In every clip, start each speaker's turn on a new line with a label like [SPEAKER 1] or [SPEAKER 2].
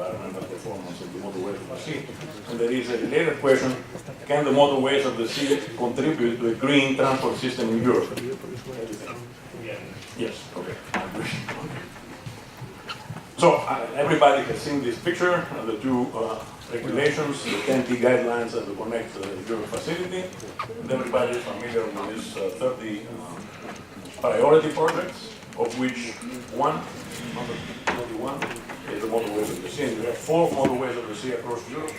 [SPEAKER 1] environmental performance of the motorways of the sea. And there is a related question, can the motorways of the sea contribute to a green transport system in Europe? Yes, okay. So everybody has seen this picture, the two regulations, the 10T guidelines and the Connect Europe facility. And everybody is familiar with these 30 priority projects, of which one, number 21, is the motorways of the sea. And we have 4 motorways of the sea across Europe,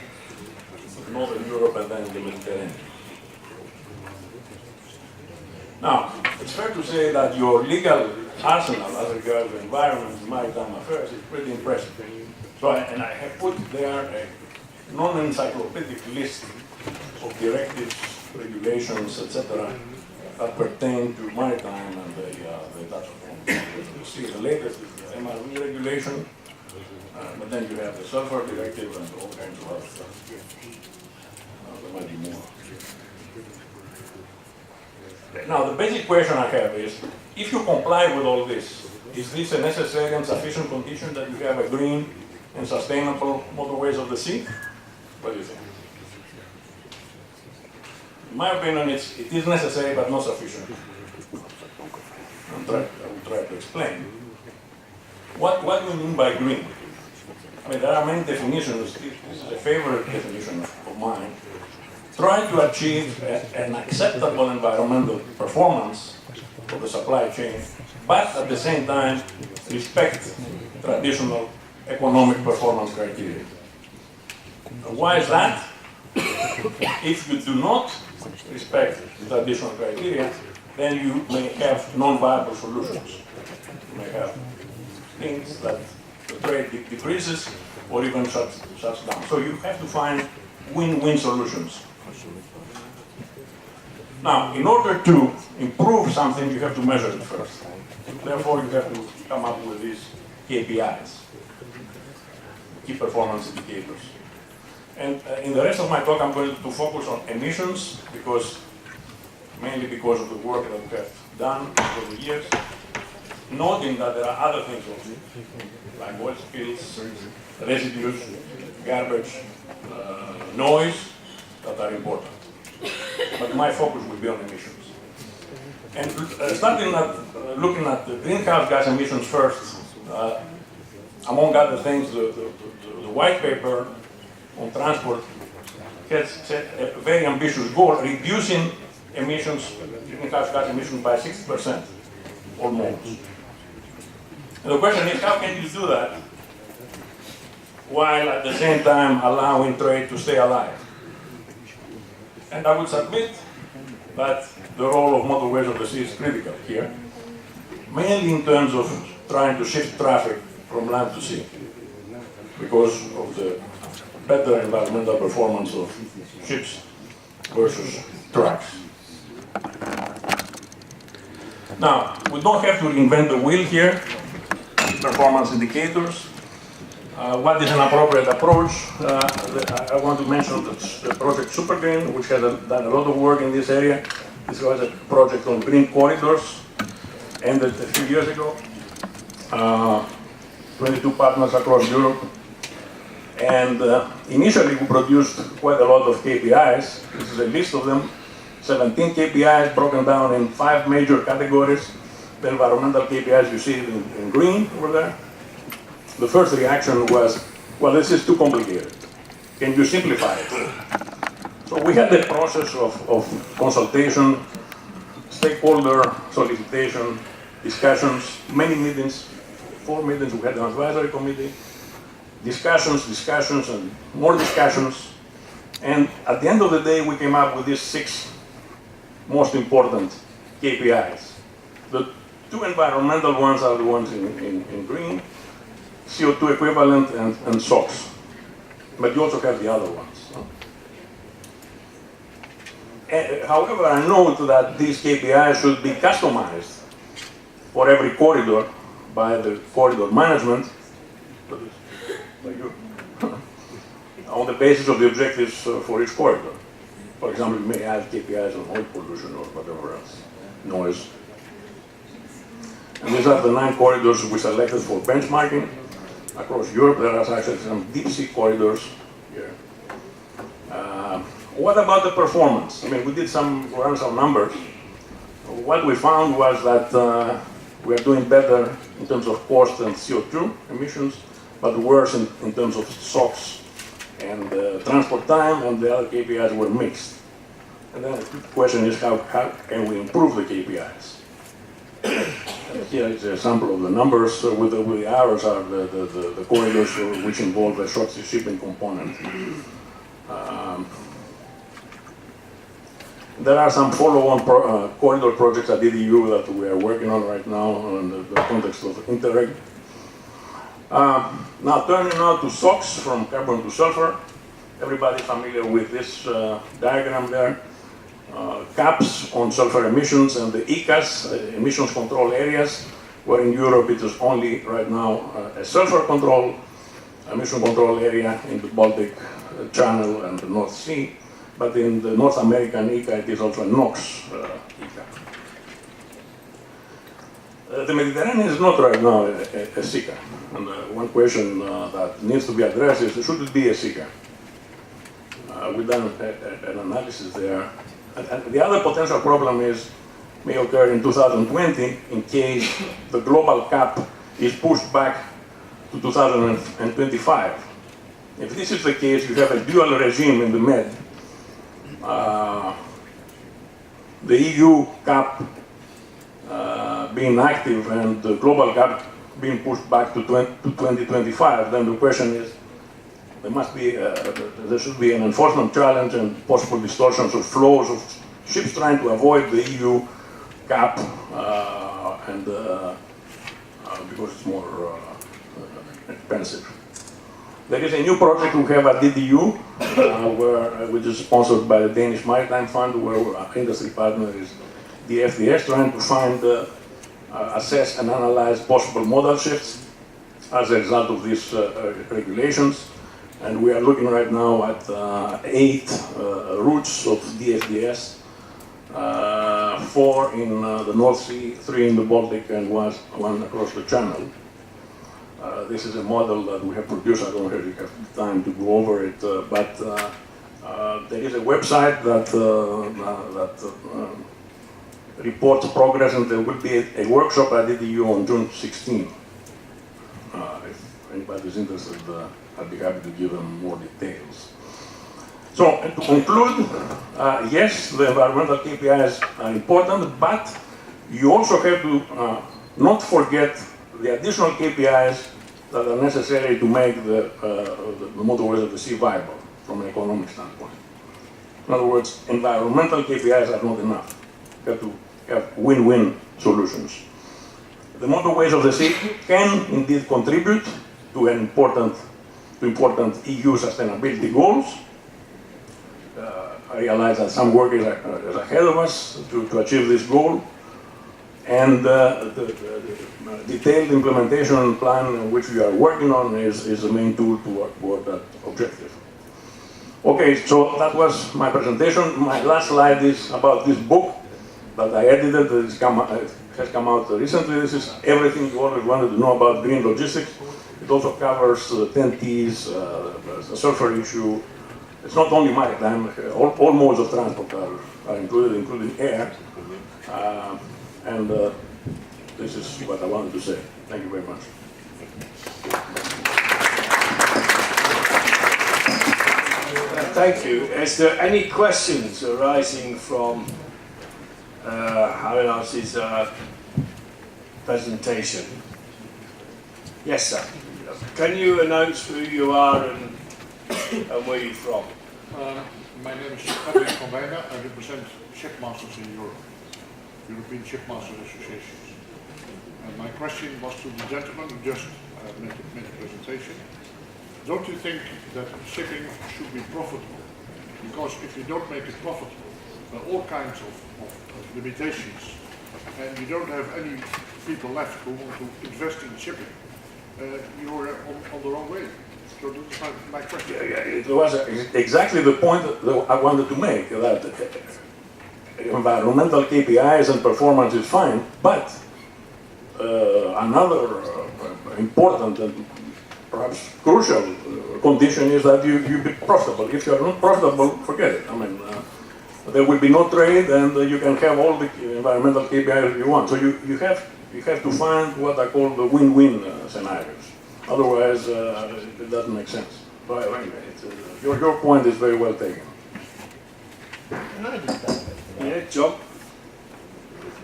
[SPEAKER 1] Northern Europe, and then the Mediterranean. Now, it's fair to say that your legal arsenal as regards the environment and maritime affairs is pretty impressive. So, I have put there a non-encyclopedic list of directives, regulations, etc., that pertain to maritime and the Dutch form. You see, the latest is the MRV regulation, but then you have the sulfur directive and all kinds of other stuff. There might be more. Now, the basic question I have is, if you comply with all this, is this a necessary and sufficient condition that you have a green and sustainable motorways of the sea? What do you think? In my opinion, it is necessary but not sufficient. I will try to explain. What do we mean by green? I mean, there are many definitions. This is a favorite definition of mine. Try to achieve an acceptable environmental performance of the supply chain, but at the same time respect traditional economic performance criteria. Why is that? If you do not respect traditional criteria, then you may have non-viable solutions. You may have things that the trade decreases or even shuts down. So you have to find win-win solutions. Now, in order to improve something, you have to measure it first. Therefore, you have to come up with these KPIs, key performance indicators. And in the rest of my talk, I'm going to focus on emissions, mainly because of the work that we have done over the years, noting that there are other things also, like oil spills, residues, garbage, noise, that are important. But my focus will be on emissions. And looking at the greenhouse gas emissions first, among other things, the white paper on transport has set a very ambitious goal, reducing emissions, greenhouse gas emissions by 60% or more. And the question is, how can you do that while at the same time allowing trade to stay alive? And I would submit that the role of motorways of the sea is critical here, mainly in terms of trying to shift traffic from land to sea, because of the better environmental performance of ships versus trucks. Now, we don't have to reinvent the wheel here. Performance indicators. What is an appropriate approach? I want to mention the project Supergreen, which has done a lot of work in this area. This was a project on green corridors, ended a few years ago. 22 partners across Europe. And initially we produced quite a lot of KPIs. This is a list of them. 17 KPIs broken down in 5 major categories. The environmental KPIs you see in green over there. The first reaction was, well, this is too complicated. Can you simplify it? So we had the process of consultation, stakeholder solicitation, discussions, many meetings, 4 meetings. We had an advisory committee, discussions, and more discussions. And at the end of the day, we came up with these 6 most important KPIs. The 2 environmental ones are the ones in green, CO2 equivalent and SOx. But you also have the other ones. However, I note that these KPIs should be customized for every corridor by the corridor management on the basis of the objectives for each corridor. For example, you may have KPIs on oil pollution or whatever else, noise. And these are the 9 corridors we selected for benchmarking. across Europe. There are actually some deep sea corridors here. What about the performance? I mean, we ran some numbers. What we found was that we are doing better in terms of cost and CO2 emissions, but worse in terms of SOx and transport time, and the other KPIs were mixed. And then the question is, how can we improve the KPIs? Here is a sample of the numbers. With the arrows are the corridors which involve a short sea shipping component. There are some follow-on corridor projects at EDU that we are working on right now in the context of Interreg. Now turning now to SOx, from carbon to sulfur. Everybody familiar with this diagram there? Caps on sulfur emissions and the ECAs, emissions control areas, where in Europe it is only right now a sulfur control, emission control area in the Baltic Channel and the North Sea. But in the North American ECA, it is also a NOx ECA. The Mediterranean is not right now a SICA. And one question that needs to be addressed is, should it be a SICA? We've done an analysis there. And the other potential problem may occur in 2020 in case the global cap is pushed back to 2025. If this is the case, you have a dual regime in the Med. The EU cap being active and the global cap being pushed back to 2025, then the question is, there should be an enforcement challenge and possible distortions of flows of ships trying to avoid the EU cap, because it's more expensive. There is a new project we have at DDU, which is sponsored by the Danish Maritime Fund, where our industry partner is the FDS, trying to find, assess and analyze possible modal shifts as a result of these regulations. And we are looking right now at 8 routes of DFDS, 4 in the North Sea, 3 in the Baltic, and one across the Channel. This is a model that we have produced. I don't really have time to go over it, but there is a website that reports progress, and there will be a workshop at EDU on June 16. If anybody is interested, I'd be happy to give them more details. So, to conclude, yes, the environmental KPIs are important, but you also have to not forget the additional KPIs that are necessary to make the motorways of the sea viable from an economic standpoint. In other words, environmental KPIs are not enough. You have to have win-win solutions. The motorways of the sea can indeed contribute to important EU sustainability goals. I realize that some work is ahead of us to achieve this goal. And the detailed implementation plan which we are working on is the main tool toward that objective. Okay, so that was my presentation. My last slide is about this book that I edited that has come out recently. This is everything you always wanted to know about green logistics. It also covers 10 Ts, the sulfur issue. It's not only maritime, all modes of transport are included, including air. And this is what I wanted to say. Thank you very much.
[SPEAKER 2] Thank you. Is there any questions arising from Harinos's presentation? Yes, sir. Can you announce who you are and where you're from?
[SPEAKER 3] My name is Patrick van Wijnen. I represent shipmasters in Europe, European Shipmasters Associations. And my question was to the gentleman who just made a presentation. Don't you think that shipping should be profitable? Because if you don't make it profitable, there are all kinds of limitations, and you don't have any people left who want to invest in shipping, you're on the wrong way. So this is my question.
[SPEAKER 1] It was exactly the point that I wanted to make, that environmental KPIs and performance is fine, but another important and perhaps crucial condition is that you be profitable. If you are not profitable, forget it. I mean, there will be no trade, and you can have all the environmental KPIs you want. So you have to find what I call the win-win scenarios. Otherwise, it doesn't make sense. So anyway, your point is very well taken.
[SPEAKER 4] Can I just add a bit to that?
[SPEAKER 2] Yeah, John?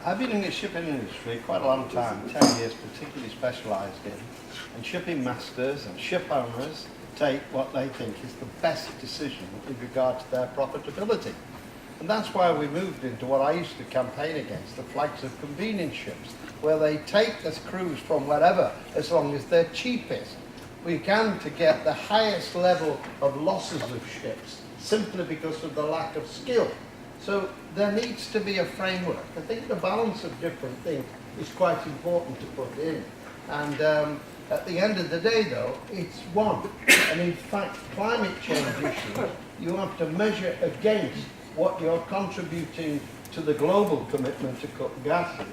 [SPEAKER 4] I've been in the shipping industry quite a long time, 10 years particularly specialised in, and shipping masters and ship owners take what they think is the best decision in regard to their profitability. And that's why we moved into what I used to campaign against, the flags of convenience ships, where they take the crews from wherever as long as they're cheapest. We began to get the highest level of losses of ships simply because of the lack of skill. So there needs to be a framework. I think the balance of different things is quite important to put in. And at the end of the day, though, it's one. And in fact, climate change issues, you have to measure against what you're contributing to the global commitment to cut gases,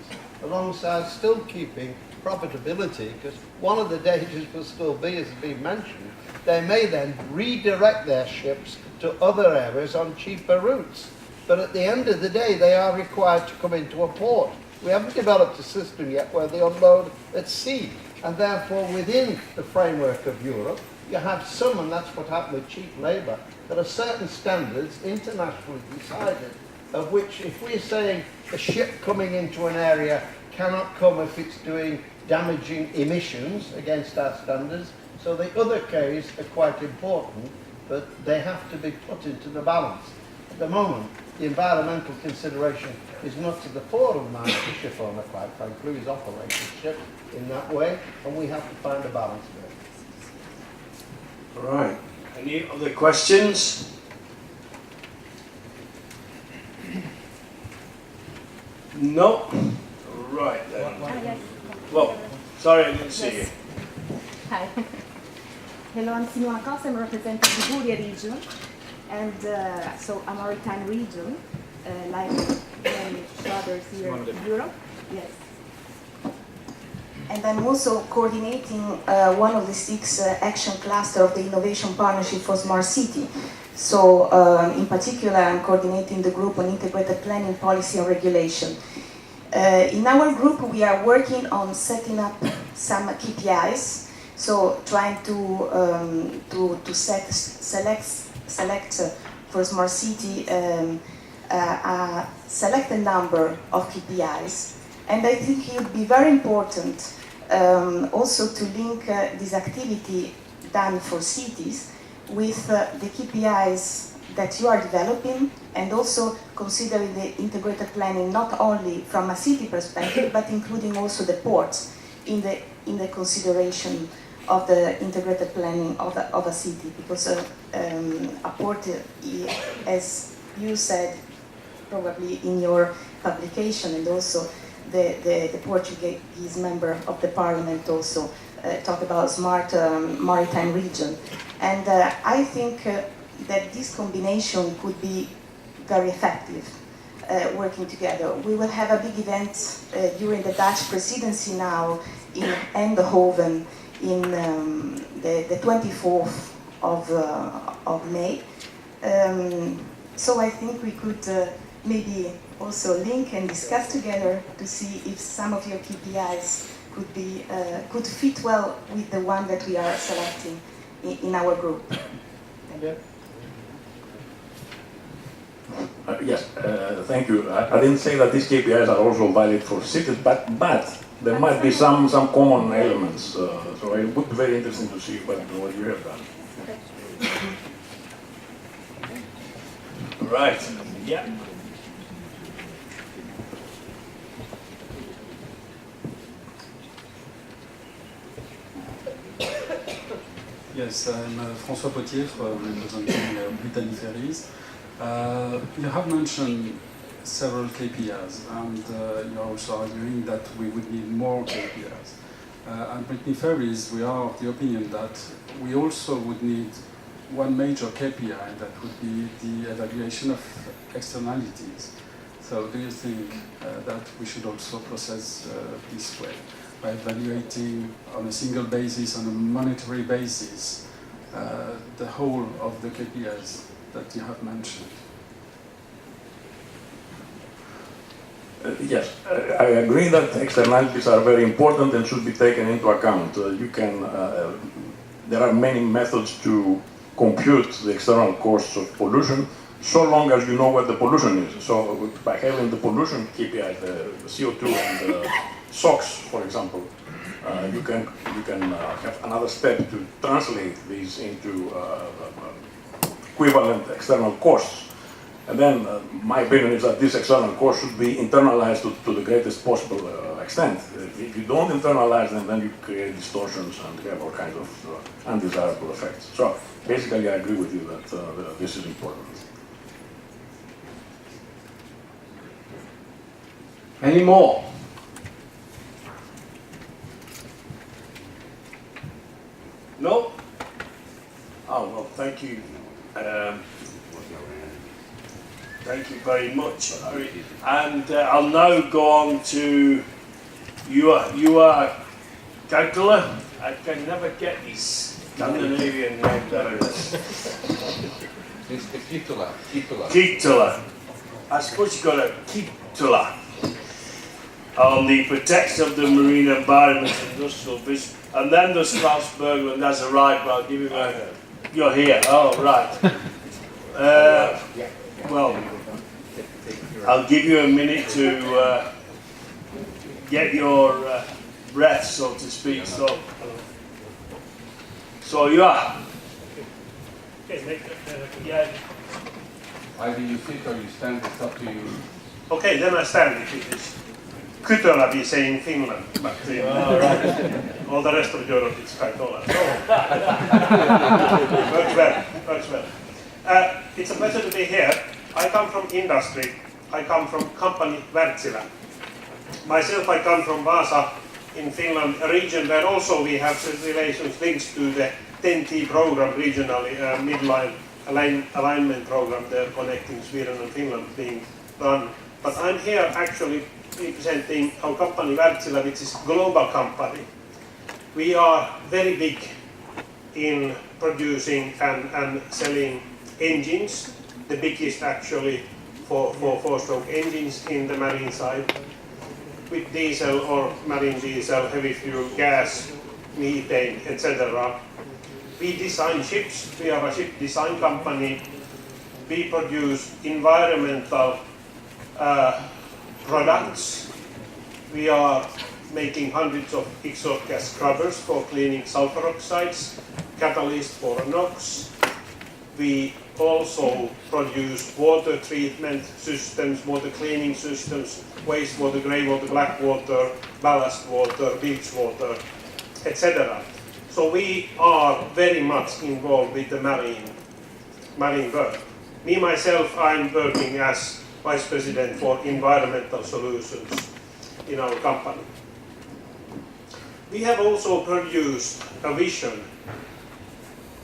[SPEAKER 4] alongside still keeping profitability, because one of the dangers will still be, as has been mentioned, they may then redirect their ships to other areas on cheaper routes. But at the end of the day, they are required to come into a port. We haven't developed a system yet where they unload at sea. And therefore, within the framework of Europe, you have some, and that's what happened with cheap labour, there are certain standards internationally decided, of which if we're saying a ship coming into an area cannot come if it's doing damaging emissions against our standards, so the other Ks are quite important, but they have to be put into the balance. At the moment, the environmental consideration is not to the fore of mind of the ship owner, quite frankly, who's operating the ship in that way, and we have to find a balance there.
[SPEAKER 2] All right. Any other questions? No? Right then.
[SPEAKER 5] Yes.
[SPEAKER 2] Well, sorry I didn't see you.
[SPEAKER 5] Yes. Hi. Hello, I'm Simona Costa. I'm representing the Liguria region, and so a maritime region, like many others here in Europe. Yes. And I'm also coordinating one of the 6 action cluster of the Innovation Partnership for Smart City. So, in particular, I'm coordinating the group on integrated planning, policy and regulation. In our group, we are working on setting up some KPIs, so trying to select for Smart City a selected number of KPIs. And I think it would be very important also to link this activity done for cities with the KPIs that you are developing, and also considering the integrated planning not only from a city perspective, but including also the ports in the consideration of the integrated planning of a city, because a port, as you said probably in your publication, and also the Portuguese member of the parliament also talk about smart maritime region. And I think that this combination could be very effective, working together. We will have a big event during the Dutch presidency now in Eindhoven in the 24th of May. So I think we could maybe also link and discuss together to see if some of your KPIs could fit well with the one that we are selecting in our group. Thank you.
[SPEAKER 1] Yes, thank you. I didn't say that these KPIs are also valid for cities, but there might be some common elements. So it would be very interesting to see what you have done.
[SPEAKER 2] Right. Yeah.
[SPEAKER 6] Yes, I'm François Potier, representing Brittany Ferries. You have mentioned several KPIs, and you're also arguing that we would need more KPIs. At Brittany Ferries, we are of the opinion that we also would need one major KPI, that would be the evaluation of externalities. So do you think that we should also process this way? by evaluating on a single basis, on a monetary basis, the whole of the KPIs that you have mentioned?
[SPEAKER 1] Yes, I agree that externalities are very important and should be taken into account. There are many methods to compute the external costs of pollution, so long as you know what the pollution is. So by having the pollution KPI, the CO2 and the SOx, for example, you can have another step to translate these into equivalent external costs. And then my opinion is that this external cost should be internalized to the greatest possible extent. If you don't internalize them, then you create distortions and have all kinds of undesirable effects. So basically, I agree with you that this is important.
[SPEAKER 2] Any more? No? Oh, well, thank you. Thank you very much. And I'll now go on to you are Gautala. I can never get these Scandinavian names out of this.
[SPEAKER 7] It's Kitula.
[SPEAKER 2] Kitula. I suppose you've got a Kitula on the protection of the marine environment and industrial business. And then there's Klaus Berglund, that's a right, but I'll give you a... You're here, oh right. Well, I'll give you a minute to get your breath, so to speak. So you are. Yeah.
[SPEAKER 7] Either you sit or you stand, it's up to you.
[SPEAKER 8] Okay, then I stand if it is. Kytölä we say in Finland, but all the rest of Europe it's Kaitola. Works well. It's a pleasure to be here. I come from industry. I come from company Wärtsilä. Myself, I come from Vaasa in Finland, a region where also we have relations links to the TEN-T program, regional midline alignment program there connecting Sweden and Finland being run. But I'm here actually representing our company Wärtsilä, which is a global company. We are very big in producing and selling engines, the biggest actually for four-stroke engines in the marine side, with diesel or marine diesel, heavy fuel, gas, methane, etc. We design ships, we are a ship design company. We produce environmental products. We are making hundreds of exhaust gas scrubbers for cleaning sulfur oxides, catalyst for NOx. We also produce water treatment systems, water cleaning systems, wastewater, grey water, black water, ballast water, beach water, etc. So we are very much involved with the marine world. Me myself, I'm working as Vice President for Environmental Solutions in our company. We have also produced a vision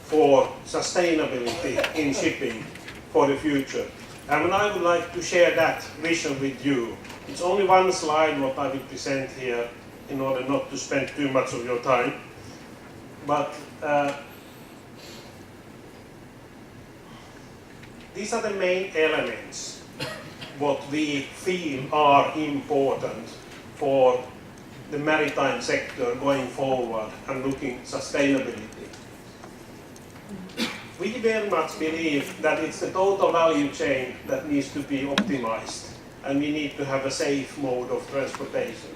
[SPEAKER 8] for sustainability in shipping for the future. And I would like to share that vision with you. It's only one slide what I will present here in order not to spend too much of your time. But these are the main elements what we feel are important for the maritime sector going forward and looking sustainability. We very much believe that it's the total value chain that needs to be optimized, and we need to have a safe mode of transportation.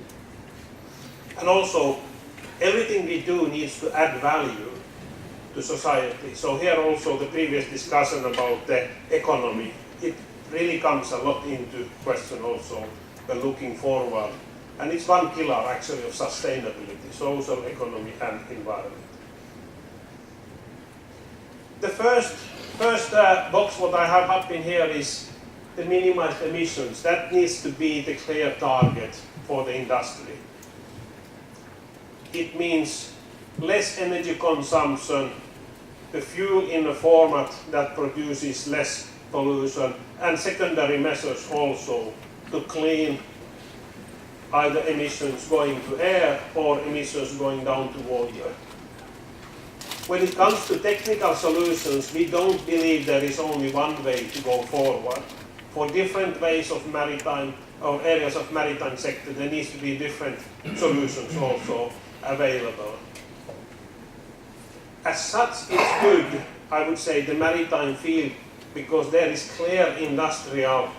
[SPEAKER 8] And also, everything we do needs to add value to society. So here also the previous discussion about the economy, it really comes a lot into question also when looking forward. And it's one pillar actually of sustainability, social, economy and environment. The first box what I have up in here is the minimized emissions. That needs to be the clear target for the industry. It means less energy consumption, the fuel in a format that produces less pollution, and secondary measures also to clean either emissions going to air or emissions going down to water. When it comes to technical solutions, we don't believe there is only one way to go forward. For different ways of maritime or areas of maritime sector, there needs to be different solutions also available. As such, it's good, I would say, the maritime field, because there is clear industrial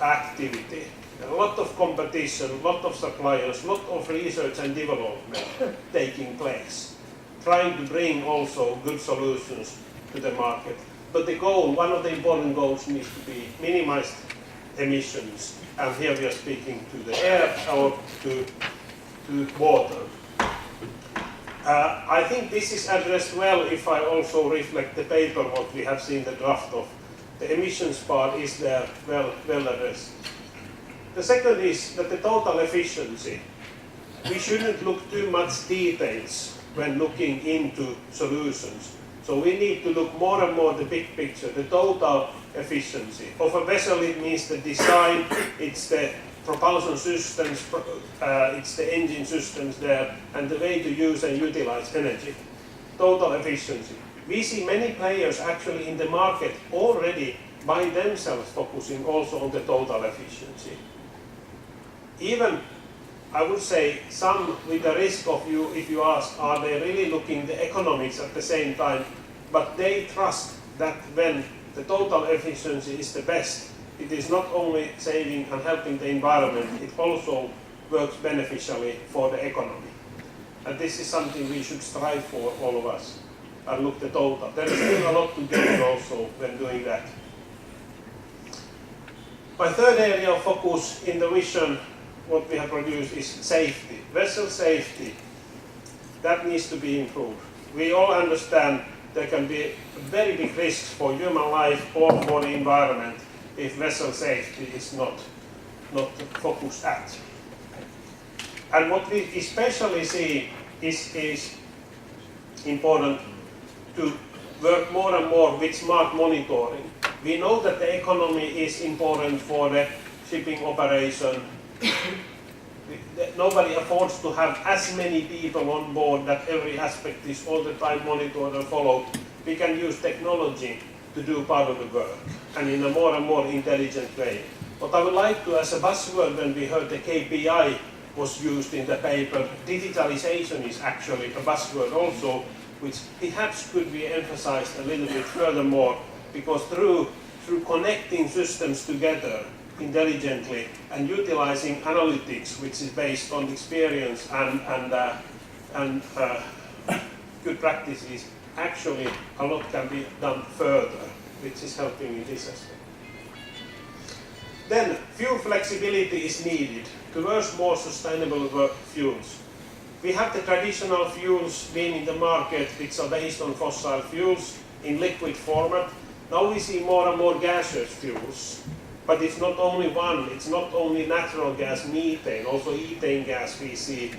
[SPEAKER 8] activity, a lot of competition, a lot of suppliers, a lot of research and development taking place, trying to bring also good solutions to the market. But the goal, one of the important goals, needs to be minimized emissions, and here we are speaking to the air or to water. I think this is addressed well if I also reflect the paper, what we have seen the draft of. The emissions part is there well addressed. The second is that the total efficiency. We shouldn't look too much details when looking into solutions. So we need to look more and more the big picture, the total efficiency. Of a vessel, it means the design, it's the propulsion systems, it's the engine systems there, and the way to use and utilize energy. Total efficiency. We see many players actually in the market already by themselves focusing also on the total efficiency. Even, I would say, some with the risk of you, if you ask, are they really looking the economics at the same time, but they trust that when the total efficiency is the best, it is not only saving and helping the environment, it also works beneficially for the economy. And this is something we should strive for, all of us, and look the total. There is still a lot to do also when doing that. My third area of focus in the vision, what we have produced, is safety, vessel safety. That needs to be improved. We all understand there can be very big risks for human life or for the environment if vessel safety is not focused at. And what we especially see is important to work more and more with smart monitoring. We know that the economy is important for the shipping operation. Nobody affords to have as many people on board that every aspect is all the time monitored and followed. We can use technology to do part of the work, and in a more and more intelligent way. What I would like to, as a buzzword, when we heard the KPI was used in the paper, digitalization is actually a buzzword also, which perhaps could be emphasized a little bit furthermore, because through connecting systems together intelligently and utilizing analytics, which is based on experience and good practices, actually a lot can be done further, which is helping in this aspect. Then fuel flexibility is needed towards more sustainable fuels. We have the traditional fuels being in the market, which are based on fossil fuels in liquid format. Now we see more and more gaseous fuels. But it's not only one, it's not only natural gas, methane, also ethane gas we see.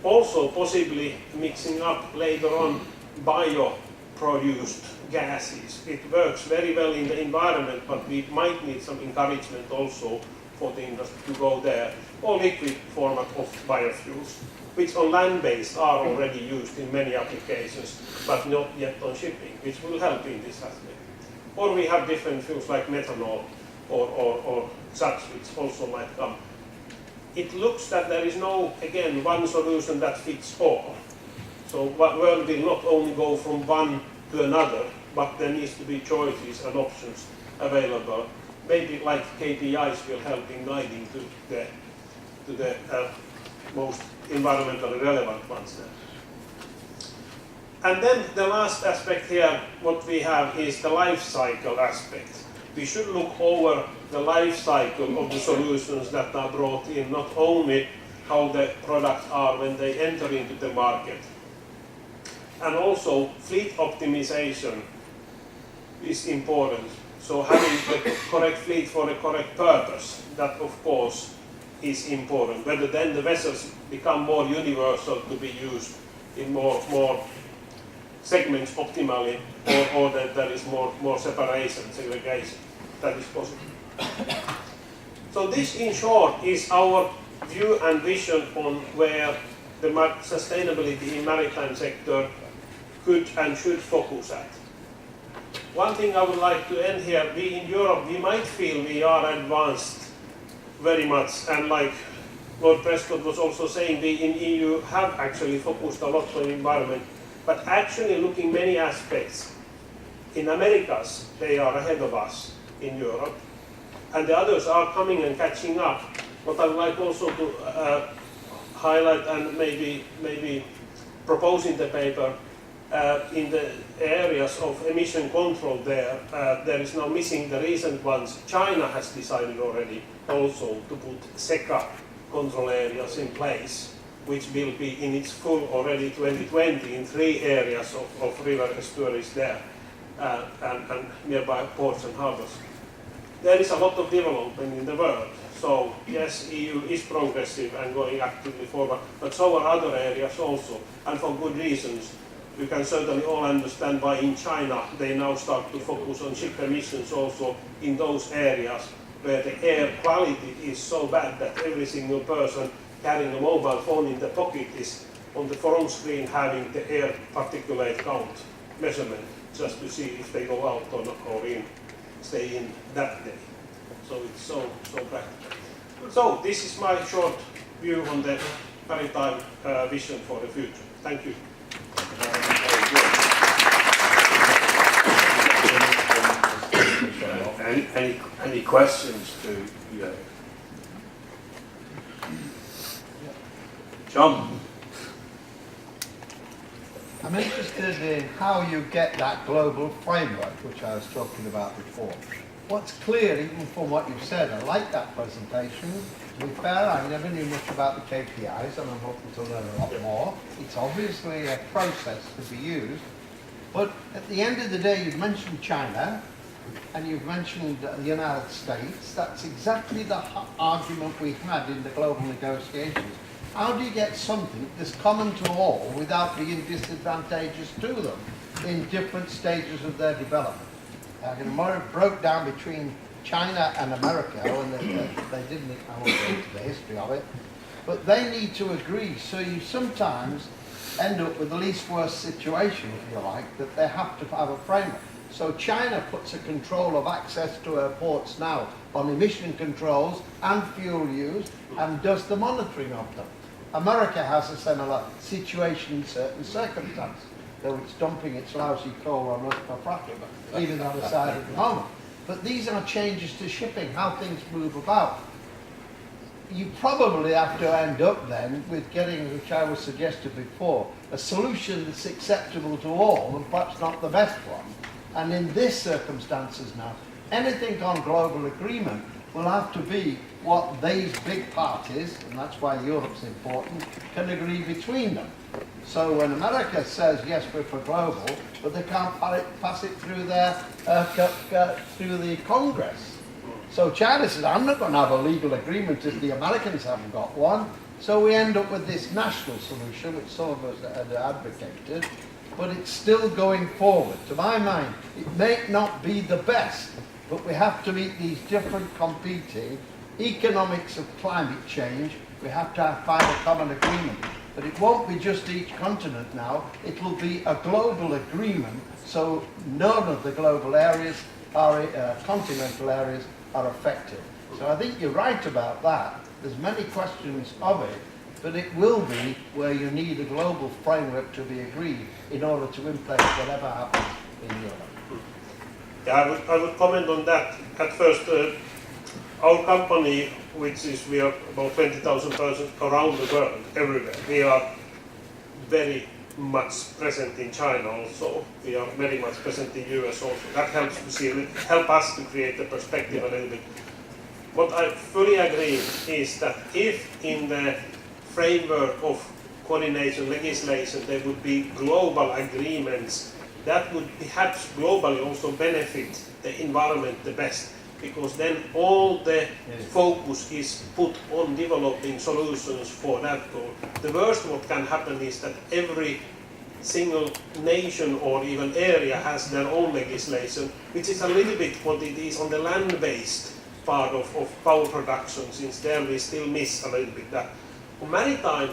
[SPEAKER 8] Also possibly mixing up later on bio-produced gases. It works very well in the environment, but we might need some encouragement also for the industry to go there. Or liquid format of biofuels, which on land-based are already used in many applications, but not yet on shipping, which will help in this aspect. Or we have different fuels like methanol or such, which also might come. It looks that there is no, again, one solution that fits all. So world will not only go from one to another, but there needs to be choices and options available. Maybe like KPIs will help in guiding to the most environmentally relevant ones then. And then the last aspect here, what we have is the life cycle aspect. We should look over the life cycle of the solutions that are brought in, not only how the products are when they enter into the market. And also fleet optimization is important. So having the correct fleet for the correct purpose, that of course is important. Whether then the vessels become more universal to be used in more segments optimally, or that there is more separation, segregation. That is possible. So this, in short, is our view and vision on where the sustainability in maritime sector could and should focus at. One thing I would like to end here, we in Europe, we might feel we are advanced very much, and like Lord Prescott was also saying, we in EU have actually focused a lot on environment, but actually looking many aspects. In Americas, they are ahead of us in Europe, and the others are coming and catching up. What I would like also to highlight and maybe propose in the paper, in the areas of emission control there is now missing the recent ones. China has decided already also to put SECA control areas in place, which will be in its full already 2020 in 3 areas of river estuaries there and nearby ports and harbors. There is a lot of development in the world. So yes, EU is progressive and going actively forward, but so are other areas also, and for good reasons. You can certainly all understand why in China they now start to focus on ship emissions also in those areas where the air quality is so bad that every single person carrying a mobile phone in the pocket is on the phone screen having the air particulate count measurement just to see if they go out or stay in that day. So it's so practical. So this is my short view on the maritime vision for the future. Thank you.
[SPEAKER 2] Any questions to you? John?
[SPEAKER 4] I'm interested in how you get that global framework, which I was talking about before. What's clear, even from what you've said, I like that presentation. To be fair, I never knew much about the KPIs, and I'm hoping to learn a lot more. It's obviously a process to be used, but at the end of the day, you've mentioned China, and you've mentioned the United States. That's exactly the argument we had in the global negotiations. How do you get something that's common to all without being disadvantageous to them in different stages of their development? Broke down between China and America, and they didn't, I won't go into the history of it, but they need to agree, so you sometimes end up with the least worst situation, if you like, that they have to have a framework. So China puts a control of access to our ports now on emission controls and fuel use, and does the monitoring of them. America has a similar situation in certain circumstances, though it's dumping its lousy coal on us for fracking, even on the side at the moment. But these are changes to shipping, how things move about. You probably have to end up then with getting, which I was suggested before, a solution that's acceptable to all, and perhaps not the best one. And in this circumstances now, anything on global agreement will have to be what these big parties, and that's why Europe's important, can agree between them. So when America says, yes, we're for global, but they can't pass it through their through the Congress. So China says, I'm not going to have a legal agreement if the Americans haven't got one. So we end up with this national solution, which some of us had advocated, but it's still going forward. To my mind, it may not be the best, but we have to meet these different competing economics of climate change. We have to find a common agreement. But it won't be just each continent now, it will be a global agreement, so none of the global areas, are continental areas, are affected. So I think you're right about that. There's many questions of it, but it will be where you need a global framework to be agreed in order to implement whatever happens in Europe.
[SPEAKER 8] Yeah, I would comment on that. At first, our company, we are about 20,000 persons around the world, everywhere. We are very much present in China also. We are very much present in US also. That helps us to create the perspective a little bit. What I fully agree is that if in the framework of coordination legislation there would be global agreements, that would perhaps globally also benefit the environment the best, because then all the focus is put on developing solutions for that goal. The worst what can happen is that every single nation or even area has their own legislation, which is a little bit what it is on the land-based part of power production, since there we still miss a little bit that. On maritime,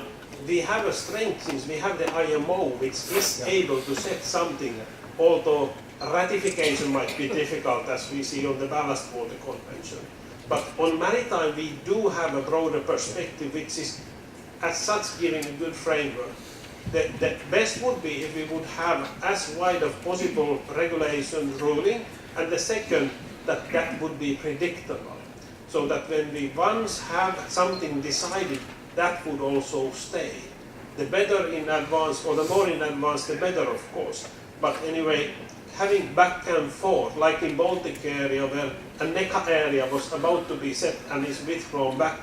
[SPEAKER 8] we have a strength since we have the IMO, which is able to set something, although ratification might be difficult as we see on the Ballast Water Convention. But on maritime, we do have a broader perspective, which is as such giving a good framework. The best would be if we would have as wide as possible regulation ruling, and the second, that would be predictable. So that when we once have something decided, that would also stay. The better in advance, or the more in advance, the better, of course. But anyway, having back and forth, like in Baltic area, where a NECA area was about to be set and is withdrawn back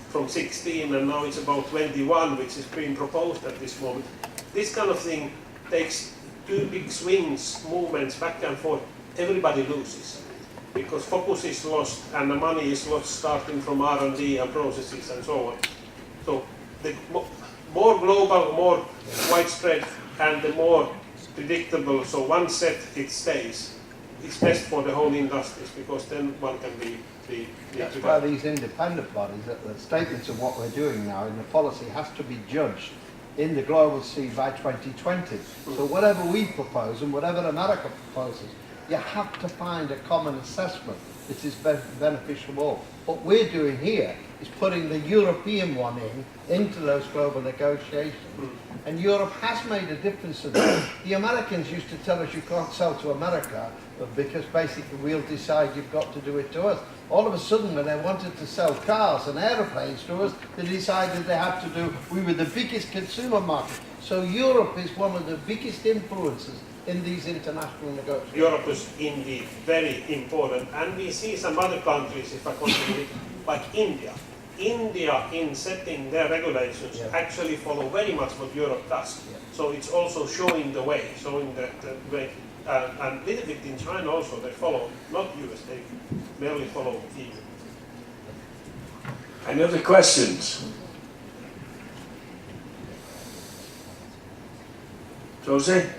[SPEAKER 8] from 16, and now it's about 21, which is being proposed at this moment. This kind of thing takes two big swings, movements back and forth. Everybody loses, because focus is lost and the money is lost, starting from R&D and processes and so on. So the more global, more widespread, and the more predictable, so one set it stays. It's best for the whole industries, because then one can be
[SPEAKER 4] That's why these independent bodies, that the statements of what we're doing now in the policy has to be judged in the global sea by 2020. So whatever we propose and whatever America proposes, you have to find a common assessment that is beneficial for all. What we're doing here is putting the European one into those global negotiations. And Europe has made a difference to that. The Americans used to tell us you can't sell to America because basically we'll decide you've got to do it to us. All of a sudden, when they wanted to sell cars and aeroplanes to us, they decided they had to do, we were the biggest consumer market. So Europe is one of the biggest influences in these international negotiations.
[SPEAKER 8] Europe is indeed very important, and we see some other countries, if I continue, like India. India, in setting their regulations, actually follow very much what Europe does. So it's also showing the way, showing the way. And a little bit in China also, they follow, not US, they merely follow EU.
[SPEAKER 2] Any other questions? Jose?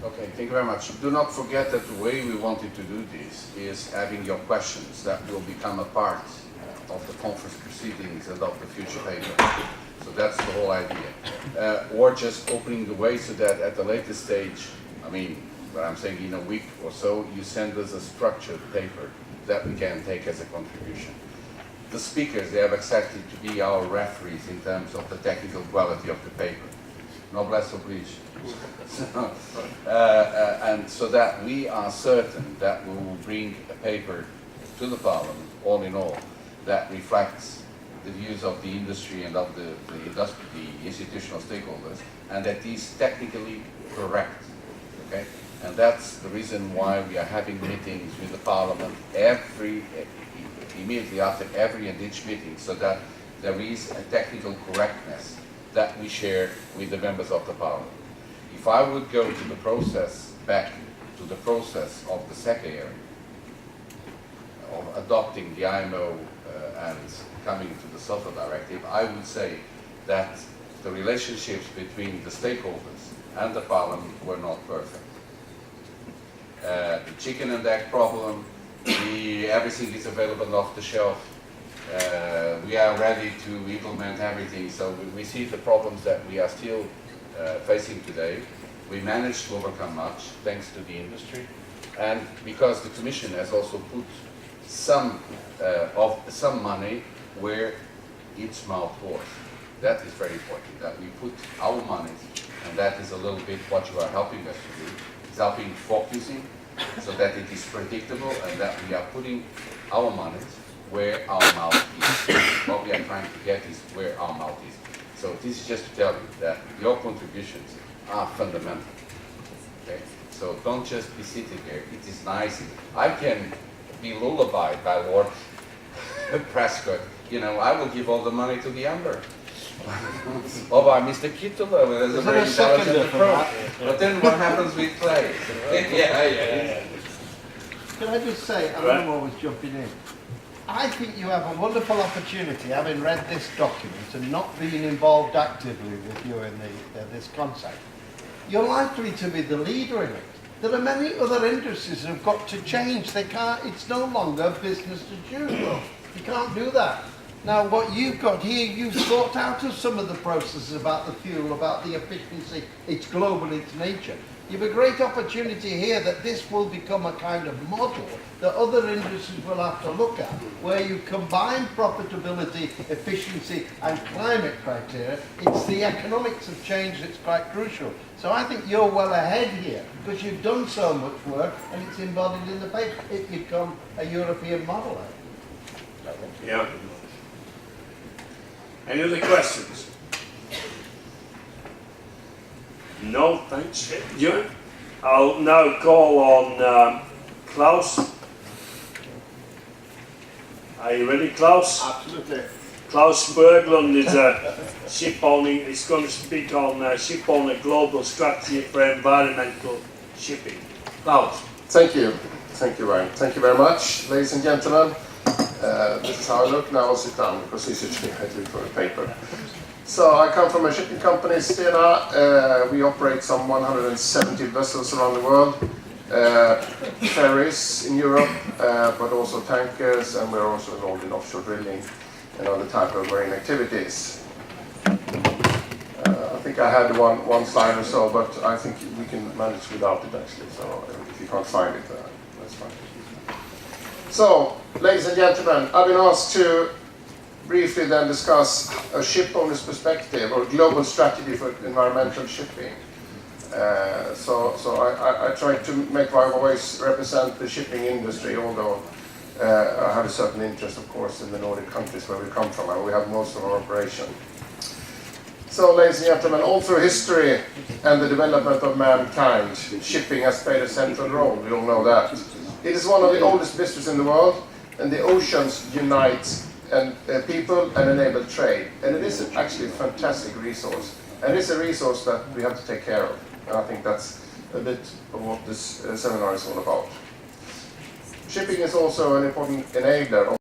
[SPEAKER 7] Okay, thank you very much. Do not forget that the way we wanted to do this is having your questions that will become a part of the conference proceedings and of the future paper. So that's the whole idea. Or just opening the way so that at the later stage, I mean, but I'm saying in a week or so, you send us a structured paper that we can take as a contribution. The speakers, they have accepted to be our referees in terms of the technical quality of the paper. Noblesse oblige. And so that we are certain that we will bring a paper to the Parliament, all in all, that reflects the views of the industry and of the institutional stakeholders, and that is technically correct. Okay? And that's the reason why we are having meetings with the Parliament immediately after every and each meeting, so that there is a technical correctness that we share with the members of the Parliament. If I would go to the process, back to the process of the SECA area, of adopting the IMO and coming to the Sulfur Directive, I would say that the relationships between the stakeholders and the Parliament were not perfect. The chicken and egg problem, everything is available off the shelf. We are ready to implement everything, so we see the problems that we are still facing today. We managed to overcome much thanks to the industry, and because the Commission has also put some money where its mouth was. That is very important, that we put our money, and that is a little bit what you are helping us to do. It's helping focusing so that it is predictable and that we are putting our money where our mouth is. What we are trying to get is where our mouth is. So this is just to tell you that your contributions are fundamental. Okay? So don't just be sitting there. It is nice. I can be lullabied by Lord Prescott. You know, I will give all the money to the Amber. Or by Mr. Kittler, there's a very intelligent approach. But then what happens with Clay? Yeah.
[SPEAKER 4] Can I just say, I'm always jumping in. I think you have a wonderful opportunity, having read this document and not being involved actively with you in this concept. You're likely to be the leader in it. There are many other industries that have got to change. They can't, it's no longer business as usual. You can't do that. Now what you've got here, you've thought out of some of the processes about the fuel, about the efficiency, it's global, it's nature. You have a great opportunity here that this will become a kind of model that other industries will have to look at, where you combine profitability, efficiency and climate criteria. It's the economics of change that's quite crucial. So I think you're well ahead here, because you've done so much work and it's embodied in the paper. It become a European model.
[SPEAKER 2] Yeah. Any other questions? No, thanks. I'll now call on Klaus. Are you ready, Klaus?
[SPEAKER 3] Absolutely.
[SPEAKER 2] Klaus Berglund is a ship owning. He's going to speak on ship owner global strategy for environmental shipping. Klaus.
[SPEAKER 9] Thank you. Thank you, Ryan. Thank you very much, ladies and gentlemen. This is how I look. Now I'll sit down because it's usually I do for a paper. So I come from a shipping company, Stena. We operate some 170 vessels around the world, ferries in Europe, but also tankers, and we're also involved in offshore drilling and other type of marine activities. I think I had one slide or so, but I think we can manage without it actually. So if you can't find it, that's fine. So, ladies and gentlemen, I've been asked to briefly then discuss a ship owner's perspective or global strategy for environmental shipping. So I try to make my voice represent the shipping industry, although I have a certain interest, of course, in the Nordic countries where we come from, and we have most of our operation. So, ladies and gentlemen, all through history and the development of mankind, shipping has played a central role. We all know that. It is one of the oldest businesses in the world, and the oceans unite and people and enable trade. And it is actually a fantastic resource. And it's a resource that we have to take care of. And I think that's a bit of what this seminar is all about. Shipping is also an important enabler of